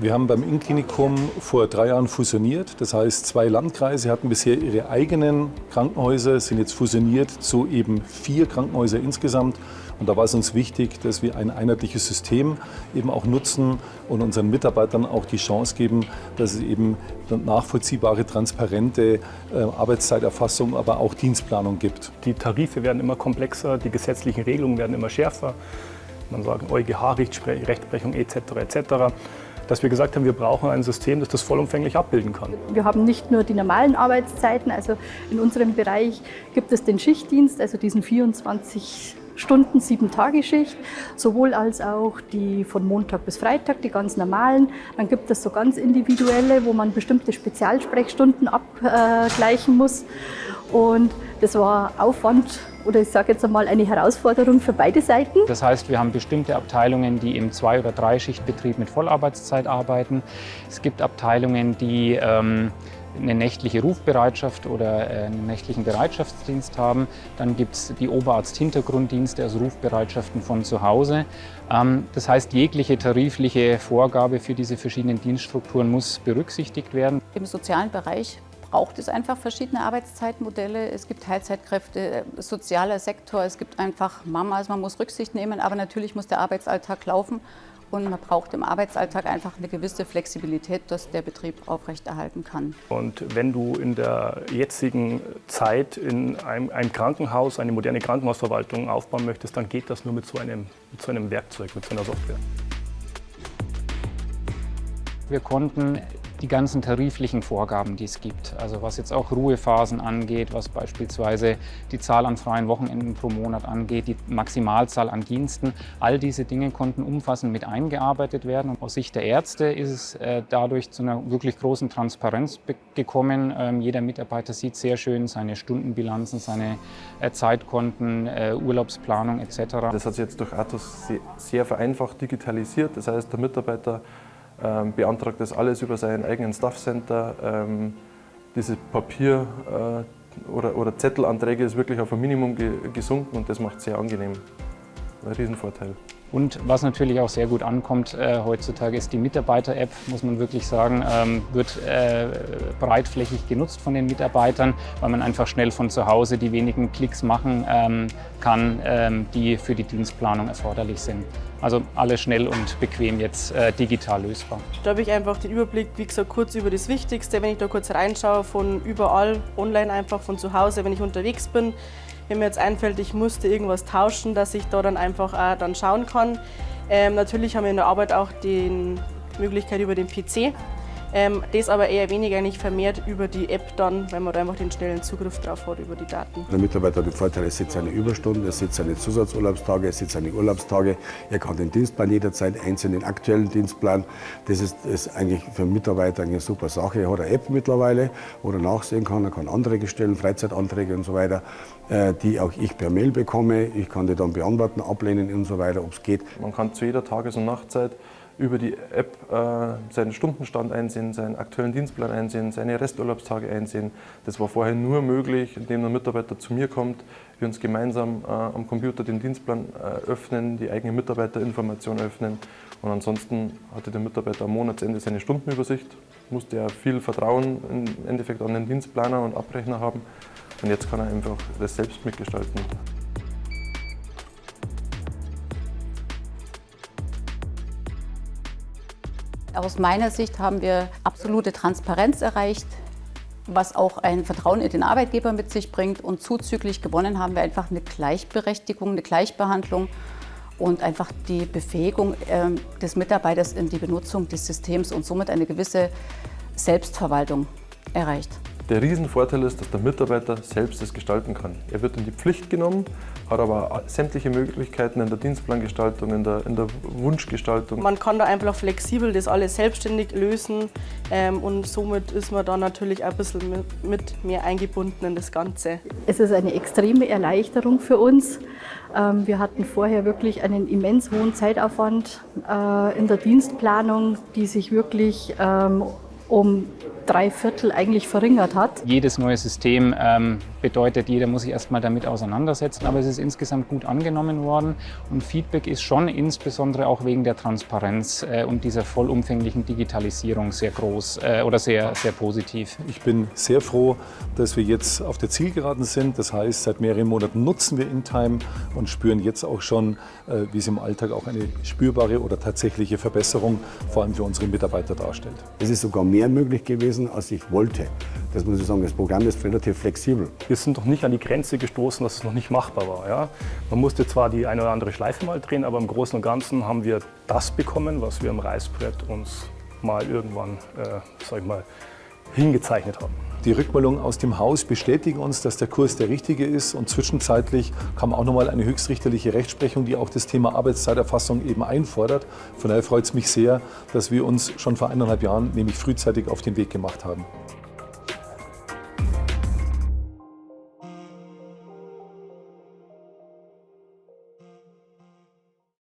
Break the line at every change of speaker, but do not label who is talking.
Wir haben beim Innenklinikum vor 3 Jahren fusioniert. Das heißt, 2 Landkreise hatten bisher ihre eigenen Krankenhäuser, sind jetzt fusioniert zu eben 4 Krankenhäuser insgesamt. Und da war es uns wichtig, dass wir ein einheitliches System eben auch nutzen und unseren Mitarbeitern auch die Chance geben, dass es eben nachvollziehbare, transparente Arbeitszeiterfassung, aber auch Dienstplanung gibt.
Die Tarife werden immer komplexer, die gesetzlichen Regelungen werden immer schärfer. Man sagt EuGH-Rechtsprechung etc. etc. Dass wir gesagt haben, wir brauchen ein System, das das vollumfänglich abbilden kann.
Wir haben nicht nur die normalen Arbeitszeiten, also in unserem Bereich gibt es den Schichtdienst, also diesen 24 Stunden, 7-Tage-Schicht, sowohl als auch die von Montag bis Freitag, die ganz normalen. Dann gibt es so ganz individuelle, wo man bestimmte Spezialsprechstunden abgleichen muss. Und das war Aufwand oder ich sage jetzt einmal eine Herausforderung für beide Seiten.
Das heißt, wir haben bestimmte Abteilungen, die im 2- oder 3-Schichtbetrieb mit Vollarbeitszeit arbeiten. Es gibt Abteilungen, die eine nächtliche Rufbereitschaft oder einen nächtlichen Bereitschaftsdienst haben. Dann gibt es die Oberarzt-Hintergrunddienste, also Rufbereitschaften von zu Hause. Das heißt, jegliche tarifliche Vorgabe für diese verschiedenen Dienststrukturen muss berücksichtigt werden.
Im sozialen Bereich braucht es einfach verschiedene Arbeitszeitmodelle. Es gibt Teilzeitkräfte, sozialer Sektor, es gibt einfach Mamas, man muss Rücksicht nehmen, aber natürlich muss der Arbeitsalltag laufen und man braucht im Arbeitsalltag einfach eine gewisse Flexibilität, dass der Betrieb aufrechterhalten kann.
Und wenn du in der jetzigen Zeit in einem Krankenhaus, eine moderne Krankenhausverwaltung aufbauen möchtest, dann geht das nur mit so einem Werkzeug, mit so einer Software.
Wir konnten die ganzen tariflichen Vorgaben, die es gibt, also was jetzt auch Ruhephasen angeht, was beispielsweise die Zahl an freien Wochenenden pro Monat angeht, die Maximalzahl an Diensten, all diese Dinge konnten umfassend mit eingearbeitet werden. Und aus Sicht der Ärzte ist es dadurch zu einer wirklich großen Transparenz gekommen. Jeder Mitarbeiter sieht sehr schön seine Stundenbilanzen, seine Zeitkonten, Urlaubsplanung etc.
Das hat sich jetzt durch Atos sehr vereinfacht digitalisiert. Das heißt, der Mitarbeiter beantragt das alles über seinen eigenen Staff Center. Diese Papier- oder Zettelanträge ist wirklich auf ein Minimum gesunken und das macht es sehr angenehm. Ein Riesenvorteil.
Und was natürlich auch sehr gut ankommt heutzutage ist die Mitarbeiter-App, muss man wirklich sagen, wird breitflächig genutzt von den Mitarbeitern, weil man einfach schnell von zu Hause die wenigen Klicks machen kann, die für die Dienstplanung erforderlich sind. Also alles schnell und bequem jetzt digital lösbar.
Da habe ich einfach den Überblick, wie gesagt, kurz über das Wichtigste, wenn ich da kurz reinschaue, von überall, online einfach von zu Hause, wenn ich unterwegs bin. Wenn mir jetzt einfällt, ich musste irgendwas tauschen, dass ich da dann einfach auch dann schauen kann. Natürlich haben wir in der Arbeit auch die Möglichkeit über den PC. Das aber eher weniger nicht vermehrt über die App dann, weil man da einfach den schnellen Zugriff drauf hat über die Daten.
Der Mitarbeiter hat den Vorteil, er sieht seine Überstunden, er sieht seine Zusatzurlaubstage, er sieht seine Urlaubstage, er kann den Dienstplan jederzeit einsehen, den aktuellen Dienstplan. Das ist eigentlich für den Mitarbeiter eine super Sache. Er hat eine App mittlerweile, wo er nachsehen kann, er kann Anträge stellen, Freizeitanträge und so weiter, die auch ich per Mail bekomme. Ich kann die dann beantworten, ablehnen und so weiter, ob es geht.
Man kann zu jeder Tages- und Nachtzeit über die App seinen Stundenstand einsehen, seinen aktuellen Dienstplan einsehen, seine Resturlaubstage einsehen. Das war vorher nur möglich, indem der Mitarbeiter zu mir kommt, wir uns gemeinsam am Computer den Dienstplan öffnen, die eigene Mitarbeiterinformation öffnen. Und ansonsten hatte der Mitarbeiter am Monatsende seine Stundenübersicht, musste ja viel Vertrauen im Endeffekt an den Dienstplaner und Abrechner haben. Und jetzt kann er einfach das selbst mitgestalten.
Aus meiner Sicht haben wir absolute Transparenz erreicht, was auch ein Vertrauen in den Arbeitgeber mit sich bringt. Und zuzüglich gewonnen haben wir einfach eine Gleichberechtigung, eine Gleichbehandlung und einfach die Befähigung des Mitarbeiters in die Benutzung des Systems und somit eine gewisse Selbstverwaltung erreicht.
Der Riesenvorteil ist, dass der Mitarbeiter selbst es gestalten kann. Er wird in die Pflicht genommen, hat aber sämtliche Möglichkeiten in der Dienstplangestaltung, in der Wunschgestaltung.
Man kann da einfach flexibel das alles selbstständig lösen und somit ist man da natürlich auch ein bisschen mit mehr eingebunden in das Ganze.
Es ist eine extreme Erleichterung für uns. Wir hatten vorher wirklich einen immens hohen Zeitaufwand in der Dienstplanung, die sich wirklich um 3/4 eigentlich verringert hat.
Jedes neue System bedeutet, jeder muss sich erstmal damit auseinandersetzen, aber es ist insgesamt gut angenommen worden und Feedback ist schon insbesondere auch wegen der Transparenz und dieser vollumfänglichen Digitalisierung sehr groß oder sehr positiv.
Ich bin sehr froh, dass wir jetzt auf der Zielgeraden sind. Das heißt, seit mehreren Monaten nutzen wir InTime und spüren jetzt auch schon, wie es im Alltag auch eine spürbare oder tatsächliche Verbesserung vor allem für unsere Mitarbeiter darstellt.
Es ist sogar mehr möglich gewesen, als ich wollte. Das muss ich sagen, das Programm ist relativ flexibel.
Wir sind doch nicht an die Grenze gestoßen, dass es noch nicht machbar war. Ja? Man musste zwar die eine oder andere Schleife mal drehen, aber im Großen und Ganzen haben wir das bekommen, was wir im Reißbrett uns mal irgendwann hingezeichnet haben.
Die Rückmeldungen aus dem Haus bestätigen uns, dass der Kurs der richtige ist und zwischenzeitlich kam auch nochmal eine höchstrichterliche Rechtsprechung, die auch das Thema Arbeitszeiterfassung eben einfordert. Von daher freut es mich sehr, dass wir uns schon vor 1,5 Jahren nämlich frühzeitig auf den Weg gemacht haben.